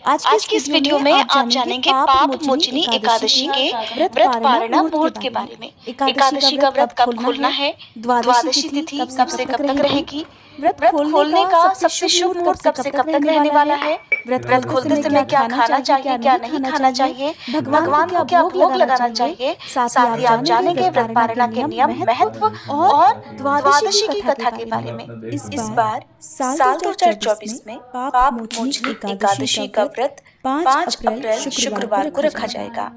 आज की इस वीडियो में आप जानेंगे पाप मोचनी एकादशी के व्रत पारणा मुहूर्त के बारे में। एकादशी का व्रत कब खोलना है, द्वादशी तिथि कब से कब तक रहेगी, व्रत खोलने का सबसे शुभ मुहूर्त कब से कब तक रहने वाला है, व्रत खोलते समय क्या खाना चाहिए क्या नहीं खाना चाहिए, भगवान को क्या भोग लगाना चाहिए, साथ ही आप जानेंगे व्रत पारणा के नियम, महत्व और द्वादशी की कथा के बारे में। इस बार साल 2024 में पाप मोचनी एकादशी का व्रत 5 अप्रैल शुक्रवार को रखा जाएगा।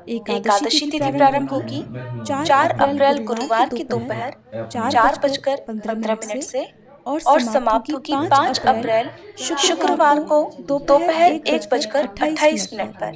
एकादशी तिथि प्रारंभ होगी 4 अप्रैल गुरुवार की दोपहर 4:15 से और समाप्त होगी 5 अप्रैल शुक्रवार को दोपहर 1:28 पर।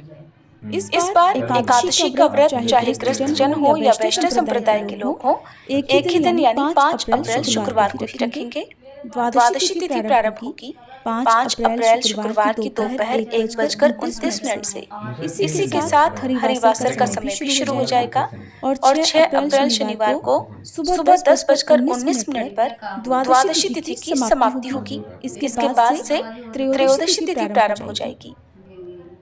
इस बार एकादशी का व्रत चाहे गृहस्थ जन हो या वैष्णव संप्रदाय के लोग हो, एक ही दिन यानी 5 अप्रैल शुक्रवार को ही रखेंगे। द्वादशी तिथि प्रारंभ होगी 5 अप्रैल शुक्रवार की दोपहर 1:29 से। इसी के साथ हरिवासर का समय भी शुरू हो जाएगा और 6 अप्रैल शनिवार को सुबह 10:19 पर द्वादशी तिथि की समाप्ति होगी। इसके बाद से त्रयोदशी तिथि प्रारंभ हो जाएगी।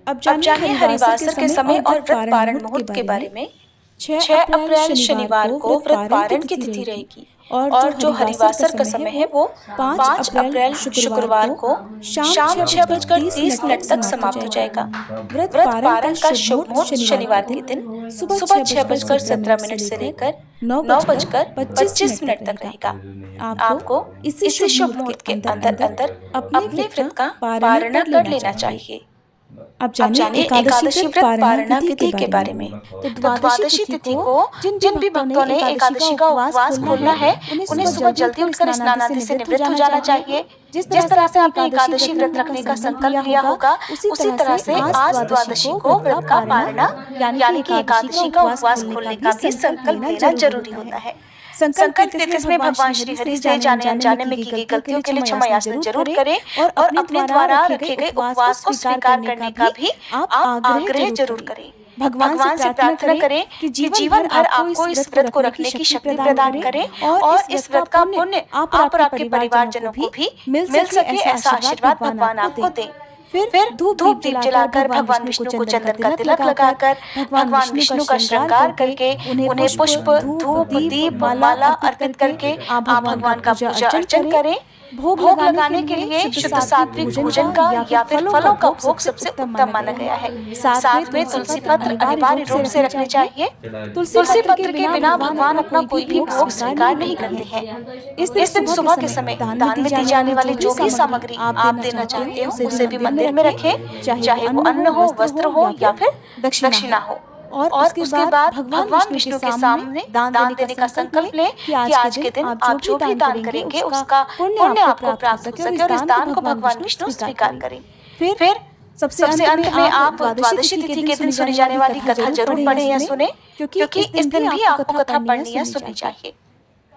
अब जानिए हरिवासर के समय और व्रत पारण मुहूर्त के बारे में। 6 अप्रैल शनिवार को व्रत पारण की तिथि रहेगी और जो हरिवासर का समय है वो 5 अप्रैल शुक्रवार को शाम 6:30 तक समाप्त हो जाएगा। व्रत पारण का शुभ मुहूर्त शनिवार के दिन सुबह 6:17 से लेकर 9:25 तक रहेगा। आपको इसी शुभ मुहूर्त के अंदर अपने व्रत का पारणा कर लेना चाहिए। अब जानिए एकादशी व्रत पारणा तिथि के बारे में। तो द्वादशी तिथि को जिन भी भक्तों ने एकादशी का उपवास खोलना है, उन्हें सुबह जल्दी उठकर स्नान आदि से निवृत्त हो जाना चाहिए। जिस तरह से आपने एकादशी व्रत रखने का संकल्प लिया होगा, उसी तरह से आज द्वादशी को व्रत का पारणा यानी कि एकादशी का उपवास खोलने का भी संकल्प लेना जरूरी होता है। संकल्प लेते समय भगवान श्री हरि से जाने अनजाने में की गई गलतियों के लिए क्षमा याचना जरूर करें और अपने द्वारा रखे गए उपवास को स्वीकार करने का भी आप आग्रह जरूर करें। भगवान से प्रार्थना करें कि जीवन भर आपको इस व्रत को रखने की शक्ति प्रदान करें और इस व्रत का पुण्य आप और आपके परिवारजनों को भी मिल सके, ऐसा आशीर्वाद भगवान आपको दें। फिर धूप दीप जलाकर भगवान विष्णु को चंदन का तिलक लगाकर भगवान विष्णु का श्रृंगार करके उन्हें पुष्प धूप दीप माला अर्पित करके आप भगवान का पूजा अर्चन करें। भोग लगाने के लिए शुद्ध सात्विक भोजन का या फिर फलों का भोग सबसे उत्तम माना गया है। साथ में तुलसी पत्र अनिवार्य रूप से रखने चाहिए। तुलसी पत्र के बिना भगवान अपना कोई भी भोग स्वीकार नहीं करते हैं। इस दिन सुबह के समय दान में दी जाने वाली जो भी सामग्री आप देना चाहते हो उसे भी मंदिर में रखें, चाहे वो अन्न हो, वस्त्र हो या फिर दक्षिणा हो। और उसके बाद भगवान विष्णु के सामने दान देने का संकल्प लें कि आज के दिन आप जो भी दान करेंगे उसका पुण्य आपको प्राप्त हो सके और इस दान को भगवान विष्णु स्वीकार करें। फिर सबसे अंत में आप द्वादशी तिथि के दिन सुनी जाने वाली कथा जरूर पढ़ें या सुने, क्योंकि इस दिन भी आपको कथा पढ़नी या सुननी चाहिए।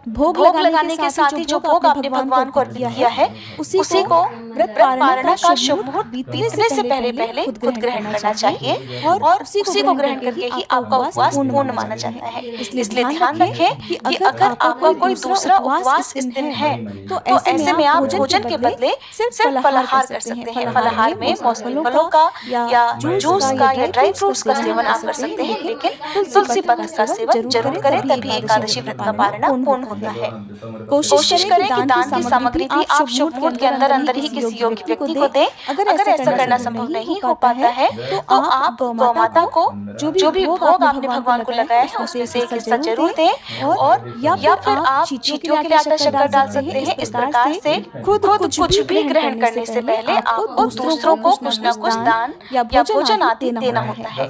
भोग लगाने के साथ ही जो भोग आपने भगवान को अर्पित किया है उसी को व्रत पारणा का शुभ मुहूर्त बीतने से पहले खुद ग्रहण करना चाहिए और उसी को ग्रहण करके ही आपका उपवास पूर्ण माना जाता है। इसलिए ध्यान रखें कि अगर आपका कोई दूसरा उपवास इस दिन है तो ऐसे में आप भोजन के बदले सिर्फ फलाहार कर सकते हैं। फलाहार में मौसमी फलों का या जूस का या ड्राई फ्रूट्स का सेवन आप कर सकते हैं, लेकिन तुलसी पत्र का सेवन जरूर करें, तभी एकादशी व्रत का पारणा पूर्ण होता है। कोशिश करें कि दान की सामग्री भी आप शुभ मुहूर्त के अंदर ही किसी योग्य व्यक्ति को दें। अगर ऐसा करना संभव नहीं हो पाता है तो आप गौ माता को जो भी भोग आपने भगवान को लगाया है उसमें से एक हिस्सा जरूर दें और या फिर आप चींटियों के लिए आटा शक्कर डाल सकते हैं। इस प्रकार से खुद कुछ भी ग्रहण करने से पहले आपको दूसरों को कुछ न कुछ दान या भोजन आदि देना होता है।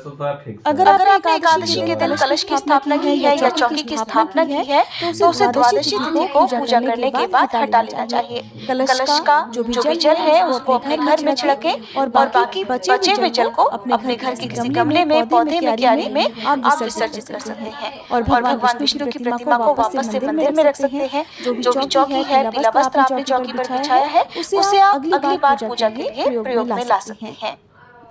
अगर आपने एकादशी के दिन कलश की स्थापना की है या चौकी की स्थापना की है तो उसे द्वादशी तिथि को पूजा करने के बाद हटा लेना चाहिए। कलश का जो भी जल है उसको अपने घर में छिड़के और बाकी बचे हुए जल को अपने घर के किसी गमले में, पौधे में, क्यारी में आप विसर्जित कर सकते हैं और भगवान विष्णु की प्रतिमा को वापस से मंदिर में रख सकते हैं। जो भी चौकी है, पीला वस्त्र आपने चौकी पर बिछाया है उसे आप अगली बार पूजा के लिए प्रयोग में ला सकते हैं।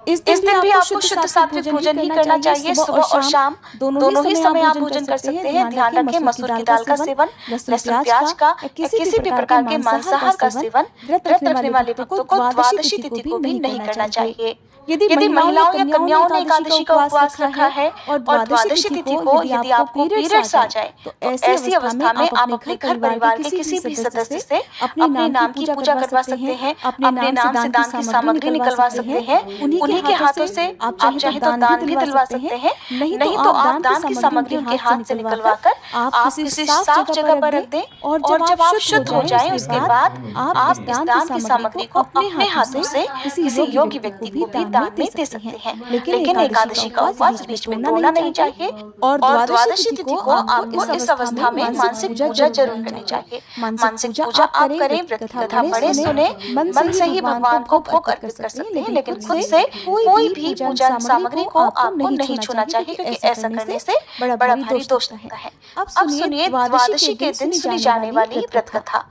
इस दिन भी आपको शुद्ध सात्विक भोजन ही करना चाहिए। सुबह और शाम दोनों ही समय आप भोजन कर सकते हैं। ध्यान रखें मसूर की दाल का सेवन, लहसुन प्याज का किसी भी प्रकार के मांसाहार का सेवन व्रत रखने वाले भक्तों को द्वादशी तिथि को भी नहीं करना चाहिए। यदि महिलाओं या कन्याओं ने एकादशी का उपवास रखा है और द्वादशी तिथि को यदि आपको पीरियड्स आ जाए तो ऐसी अवस्था में आप अपने घर परिवार के किसी भी सदस्य से अपने नाम की पूजा करवा सकते हैं, अपने नाम से दान की सामग्री निकलवा सकते हैं। उन्हीं के हाथों से आप चाहे तो दान भी दिलवा सकते हैं, नहीं तो आप दान की सामग्री उनके हाथ से निकलवा कर आप किसी साफ जगह पर रख दें और जब आप शुद्ध हो जाएं उसके बाद आप इस दान की सामग्री को अपने हाथों से किसी योग्य व्यक्ति को भी दान में दे सकते हैं। लेकिन एकादशी का उपवास बीच में तोड़ना नहीं चाहिए और द्वादशी तिथि को आपको इस अवस्था में मानसिक पूजा जरूर करनी चाहिए। मानसिक पूजा आप करें, व्रत कथा पढ़े, सुने, मन से ही भगवान को भोग अर्पित कर सकते हैं, लेकिन खुद से कोई भी पूजा सामग्री को आपको नहीं छूना चाहिए, क्योंकि ऐसा करने से बड़ा भारी दोष लगता है। अब सुनिए द्वादशी के दिन सुनी जाने वाली व्रत कथा।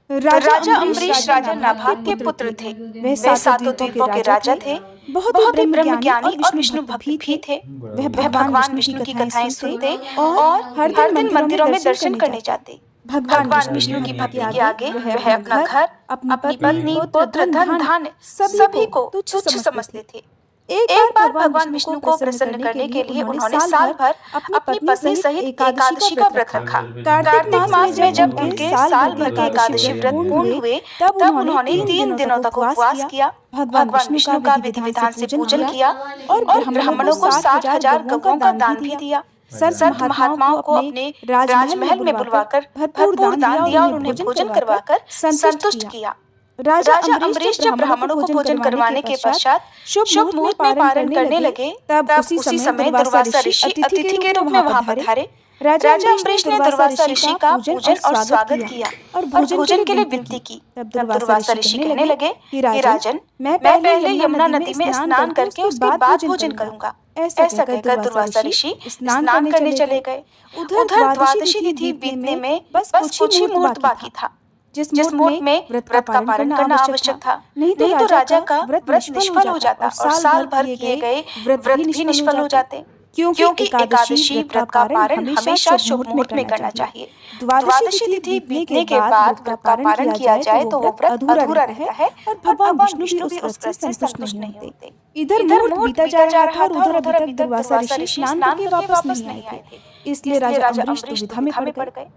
राजा अम्बरीश राजा नाभाग के पुत्र थे। वे 7 द्वीपों के राजा थे। बहुत ही ब्रह्म ज्ञानी और विष्णु भक्त भी थे। वह भगवान विष्णु की कथाएं सुनते और हर दिन मंदिरों में दर्शन करने जाते। भगवान विष्णु की भक्ति के आगे वह अपना घर, अपनी पत्नी, पुत्र, धन धान्य सभी को तुच्छ समझते थे। एक बार भगवान विष्णु को प्रसन्न करने के लिए उन्होंने साल भर अपनी पत्नी सहित एकादशी का व्रत रखा। कार्तिक मास में जब उनके साल भर के एकादशी व्रत पूर्ण हुए तब उन्होंने 3 दिनों तक उपवास किया। भगवान विष्णु का विधि विधान से पूजन किया और ब्राह्मणों को 60,000 गौओं का दान भी दिया। संत महात्माओं को अपने राजमहल में बुलवाकर भरपूर दान दिया और उन्हें भोजन करवाकर संतुष्ट किया। राजा अम्बरीश जब ब्राह्मणों को भोजन करवाने के पश्चात शुभ मुहूर्त में पारण करने लगे तब उसी समय दुर्वासा ऋषि अतिथि के रूप में वहां पधारे। राजा अम्बरीश ने दुर्वासा ऋषि का पूजन और स्वागत किया और भोजन के लिए विनती की। तब दुर्वासा ऋषि कहने लगे कि राजन, मैं पहले यमुना नदी में स्नान करके उसके बाद भोजन करूंगा। ऐसा कहकर दुर्वासा ऋषि स्नान करने चले गए। उधर द्वादशी तिथि बीतने में बस कुछ ही मुहूर्त बाकी था, जिस मुहूर्त में व्रत का पारण करना आवश्यक था, नहीं तो राजा का व्रत निष्फल हो जाता और साल भर किए गए व्रत भी निष्फल हो जाते, क्योंकि एकादशी व्रत का पारण हमेशा शुभ मुहूर्त में करना चाहिए। द्वादशी तिथि बीतने के बाद व्रत का पारण किया जाए तो वो व्रत अधूरा रहता है और भगवान विष्णु भी उस व्रत से संतुष्ट नहीं होते। इधर मुहूर्त बीता जा रहा था और उधर अभी तक दुर्वासा ऋषि स्नान करके वापस नहीं आए थे। इसलिए राजा अम्बरीश दुविधा में पड़ गए।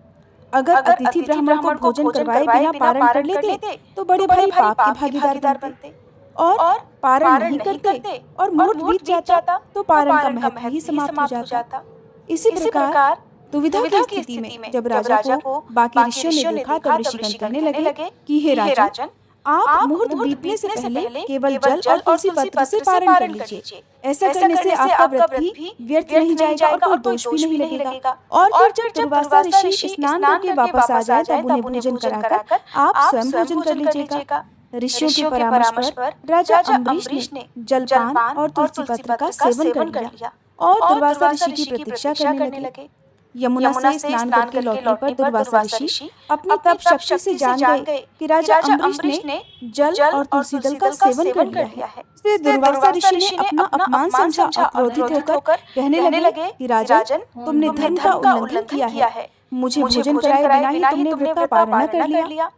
अगर अतिथि ब्राह्मण को भोजन करवाए बिना पारण कर लेते तो बड़े भारी पाप के भागीदार बनते और पारण नहीं करते और मुहूर्त बीत जाता तो पारण का महत्व ही समाप्त हो जाता। इसी प्रकार दुविधा की स्थिति में जब राजा को बाकी ऋषियों ने देखा तब ऋषिगण कहने लगे कि हे राजन, आप मुहूर्त बीतने से पहले केवल जल और तुलसी पत्र से पारण कर लीजिए। ऐसा करने से आपका व्रत भी व्यर्थ नहीं जाएगा और कोई दोष भी नहीं लगेगा। और फिर जब दुर्वासा ऋषि स्नान करके वापस आ जाए तब उन्हें भोजन कराकर आप स्वयं भोजन कर लीजिएगा। ऋषियों के परामर्श पर राजा अम्बरीश ने जलपान और तुलसी पत्र का सेवन कर लिया और दुर्वासा ऋषि की प्रतीक्षा करने लगे। यमुना से स्नान करके लौटने पर दुर्वासा ऋषि अपनी तप शक्ति से जान गए कि राजा अम्बरीश ने जल और तुलसी दल का सेवन कर लिया है। फिर दुर्वासा ऋषि ने अपना अपमान समझा और क्रोधित होकर कहने लगे कि राजन, तुमने धर्म का उल्लंघन किया है। मुझे भोजन कराए बिना ही तुमने व्रत का पारण कर लिया।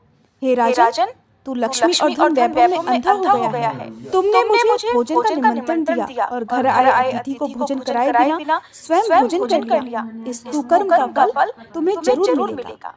हे राजन, तू लक्ष्मी और धन वैभव में अंधा हो गया है। तुमने मुझे भोजन का निमंत्रण दिया और घर आए अतिथि को भोजन कराए बिना स्वयं भोजन कर लिया। इस कुकर्म का फल तुम्हें जरूर मिलेगा।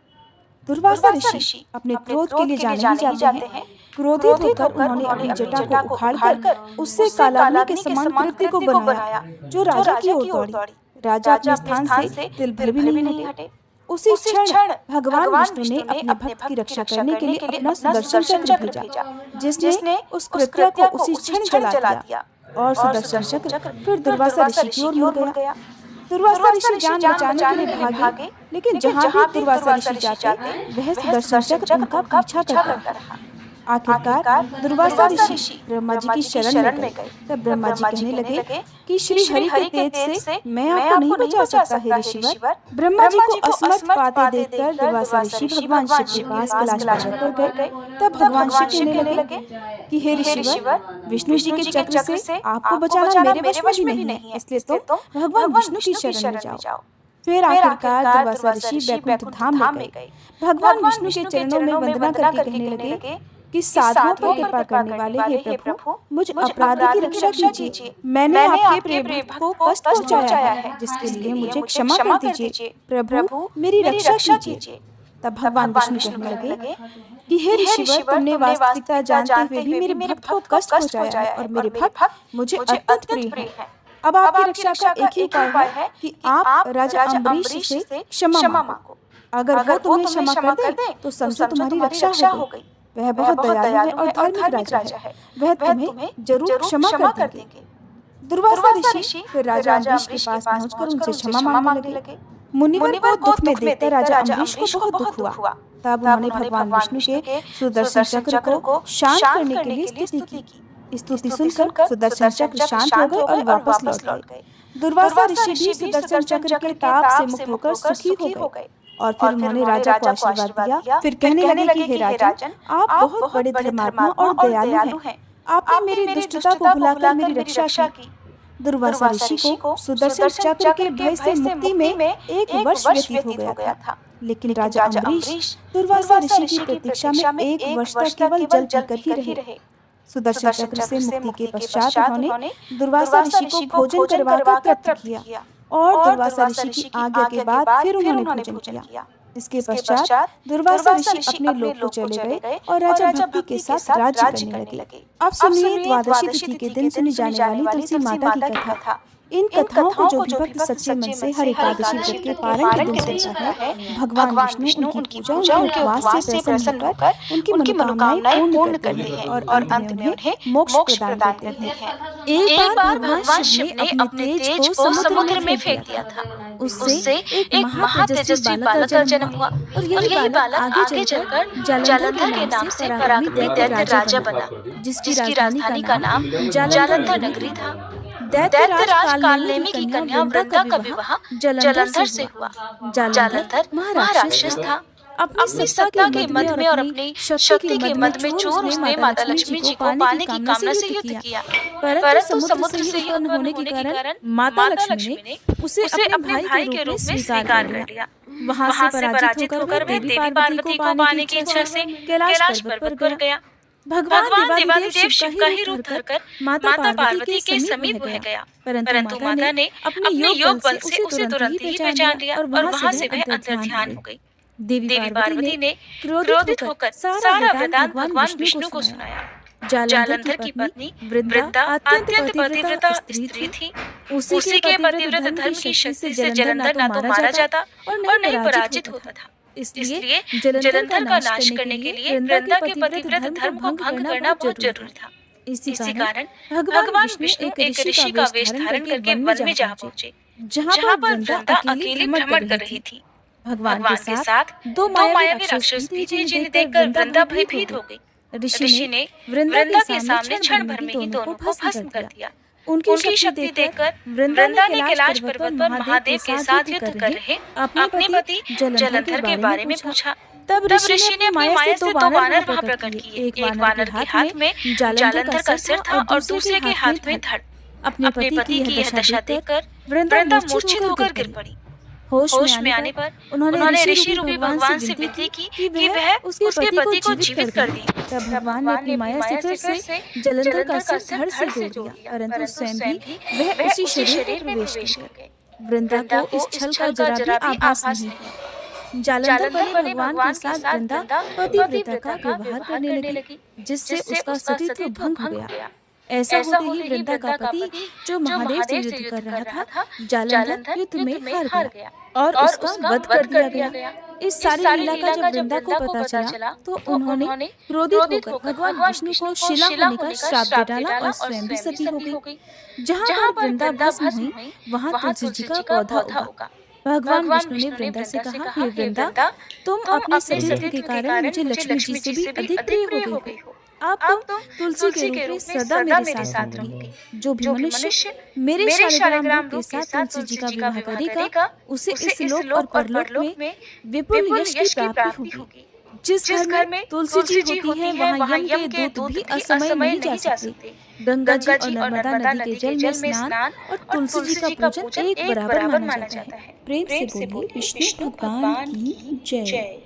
दुर्वासा ऋषि अपने क्रोध के लिए जाने जाते हैं। क्रोधित होकर उन्होंने अपनी जटा को उखाड़कर उससे कालाग्नि के समान कृत्य को बनाया जो राजा की ओर दौड़ी। राजा अपने स्थान से तिल भर भी नहीं हटे। उसी क्षण भगवान विष्णु ने अपने भक्त की रक्षा करने के लिए अपना सुदर्शन चक्र भेजा, जिसने उस कृत्य को उसी क्षण जला दिया और सुदर्शन चक्र फिर दुर्वासा ऋषि की ओर मुड़ गया। दुर्वासा ऋषि जान बचाने के लिए भागे, लेकिन जहाँ भी दुर्वासा ऋषि जाते वह सुदर्शन चक्र उनका पीछा करता रहा। आखिरकार दुर्वासा ऋषि ब्रह्मा जी की शरण में गए। तब ब्रह्मा जी कहने लगे कि श्री हरि के तेज से मैं आपको नहीं बचा सकता हे ऋषिवर। ब्रह्मा जी को असमर्थ पाते देखकर दुर्वासा ऋषि भगवान शिव के पास कैलाश पर्वत पर गए। तब भगवान शिव कहने लगे कि हे ऋषिवर, विष्णु जी के चक्र से आपको बचाना मेरे वश में भी नहीं है, इसलिए तुम भगवान विष्णु की शरण में जाओ। फिर आखिरकार दुर्वासा ऋषि वैकुंठ धाम में गए। भगवान विष्णु के चरणों में वंदना करके कहने लगे कि साधुओं पर कृपा करने वाले हे प्रभु, मुझ अपराधी की रक्षा कीजिए। मैंने आपके प्रिय भक्त को कष्ट पहुंचाया है, जिसके लिए मुझे क्षमा कर दीजिए। प्रभु मेरी रक्षा कीजिए। तब भगवान विष्णु कहने लगे कि हे ऋषिवर, तुमने वास्तविकता जानते हुए भी मेरे भक्त को कष्ट पहुंचाया है और मेरे भक्त मुझे अत्यंत प्रिय हैं। अब आपकी रक्षा का एक ही उपाय है कि आप राजा अम्बरीश से क्षमा मांगो। अगर वो तुम्हें क्षमा कर दे तो समझो तुम्हारी रक्षा हो गई। वह बहुत दयालु है और धार्मिक राजा है, वह तुम्हें जरूर क्षमा कर देंगे। दुर्वासा ऋषि फिर राजा अम्बरीश के पास पहुंचकर उनसे क्षमा मांगने लगे। मुनिवर को दुख में देखकर राजा अम्बरीश को बहुत दुख हुआ। तब उन्होंने भगवान विष्णु के सुदर्शन चक्र को शांत करने के लिए स्तुति की। स्तुति सुनकर सुदर्शन चक्र शांत हो गए और वापस लौट गए। दुर्वासा ऋषि भी सुदर्शन चक्र के ताप से मुक्त होकर सुखी हो गए और फिर उन्होंने राजा को आशीर्वाद दिया। फिर कहने लगे कि हे राजन, आप बहुत बड़े धर्मात्मा और दयालु हैं। आपने मेरी दुष्टता को भुलाकर मेरी रक्षा की। दुर्वासा ऋषि को सुदर्शन चक्र के भय से मुक्ति में 1 वर्ष व्यतीत हो गया था, लेकिन राजा अम्बरीश दुर्वासा ऋषि की प्रतीक्षा में 1 वर्ष तक केवल जल पीकर ही रहे। सुदर्शन चक्र से मुक्ति के पश्चात उन्होंने दुर्वासा ऋषि को भोजन करवाकर तृप्त किया और दुर्वासा ऋषि की आज्ञा के बाद फिर उन्होंने भोजन किया। इसके पश्चात दुर्वासा ऋषि अपने लोक को चले गए और राजा भक्ति के साथ राज्य करने लगे। अब सुनिए द्वादशी तिथि के दिन सुनी जाने वाली तुलसी माता की कथा। इन कथाओं को जो भी भक्त सच्चे मन से हर एकादशी व्रत के पारण के दिन सुनता है, भगवान विष्णु उनकी पूजा उनके उपवास से प्रसन्न होकर उनकी मनोकामनाएं पूर्ण करते हैं और अंत में उन्हें मोक्ष प्रदान करते हैं। एक बार भगवान शिव ने अपने तेज को समुद्र में फेंक दिया था। उससे एक महातेजस्वी बालक का जन्म हुआ और यही बालक आगे चलकर जालंधर के नाम से पराक्रमी दैत्य राजा बना, जिसकी राजधानी का नाम जालंधर नगरी था। दैत्यराज कालनेमी की कन्या वृंदा का विवाह जालंधर से हुआ। जालंधर महाराक्षस था। अपनी सत्ता के मद में और अपनी शक्ति के मद में चोर उसने माता लक्ष्मी जी को पाने की कामना से युद्ध किया, परंतु समुद्र से युद्ध होने के कारण माता लक्ष्मी ने उसे अपने भाई के रूप में स्वीकार कर लिया। वहां से पराजित होकर वह देवी पार्वती को पाने की इच्छा से कैलाश पर्वत पर गया। भगवान देवादिदेव शिव का ही रूप धरकर माता पार्वती के समीप हो गया, परंतु माता ने अपने योग बल से उसे तुरंत ही पहचान लिया और वहां से वह अंतर्ध्यान हो गई। देवी पार्वती ने क्रोधित होकर सारा वृतांत भगवान विष्णु को सुनाया। जालंधर की पत्नी वृंदा अत्यंत पतिव्रता स्त्री थी। उसी के पतिव्रत धर्म की शक्ति से जालंधर न तो मारा जाता और न ही पराजित होता था। इसलिए जालंधर का नाश करने के लिए वृंदा के पतिव्रत धर्म को भंग करना बहुत जरूरी था। इसी कारण भगवान विष्णु एक ऋषि का वेश धारण करके वन में जा पहुंचे, जहाँ पर वृंदा अकेली भ्रमण कर रही थी। भगवान के साथ 2 मायावी राक्षस भी थे, जिन्हें देखकर वृंदा भयभीत हो गई। ऋषि ने वृंदा के सामने क्षण भर में ही दोनों को भस्म कर दिया। उनकी शक्ति देखकर वृंदा ने कैलाश पर्वत पर महादेव के साथ युद्ध कर रहे अपने पति जालंधर के बारे में पूछा। तब ऋषि ने अपनी माया से 2 वानर वहां प्रकट किए। एक वानर के हाथ में जालंधर का सिर था और दूसरे के हाथ में धड़। अपने पति की यह दशा देखकर वृंदा मूर्छित होकर गिर पड़ी। होश में आने पर उन्होंने ऋषि रूपी भगवान से विनती की कि वह उसके पति को जीवित कर दे। तब भगवान ने अपनी माया से फिर से जालंधर का सिर धड़ से जोड़ दिया, परंतु स्वयं भी वह उसी शरीर में प्रवेश कर गए। वृंदा को इस छल का जरा भी आभास नहीं हुआ। जालंधर बने भगवान के साथ वृंदा पतिव्रता का व्यवहार करने लगी, जिससे उसका सतीत्व भंग हो गया। ऐसा होते ही वृंदा का पति जो महादेव से युद्ध कर रहा था, जालंधर युद्ध में हार गया और उसका वध कर दिया गया। इस सारी लीला का जब वृंदा को पता चला तो उन्होंने क्रोधित होकर भगवान विष्णु को शिला होने का श्राप दे डाला और स्वयं भी सती हो गई। जहाँ पर वृंदा भस्म हुई वहाँ तुलसी जी का पौधा उगा। भगवान विष्णु ने वृंदा से कहा, हे वृंदा, तुम अपने सतीत्व के कारण मुझे लक्ष्मी जी से भी अधिक प्रिय हो गई हो। अब तुम तुलसी के रूप में सदा मेरे साथ रहोगे। जो भी मनुष्य मेरे शालिग्राम के साथ तुलसी जी का विवाह करेगा, उसे इस लोक और परलोक में विपुल यश की प्राप्ति होगी। जिस घर में तुलसी जी होती है, वहाँ यम के दूत भी असमय नहीं जा सकते। गंगा जी और नर्मदा नदी के जल में स्नान और तुलसी जी का पूजन एक बराबर माना जाता है। प्रेम से बोलिए विष्णु भगवान की जय।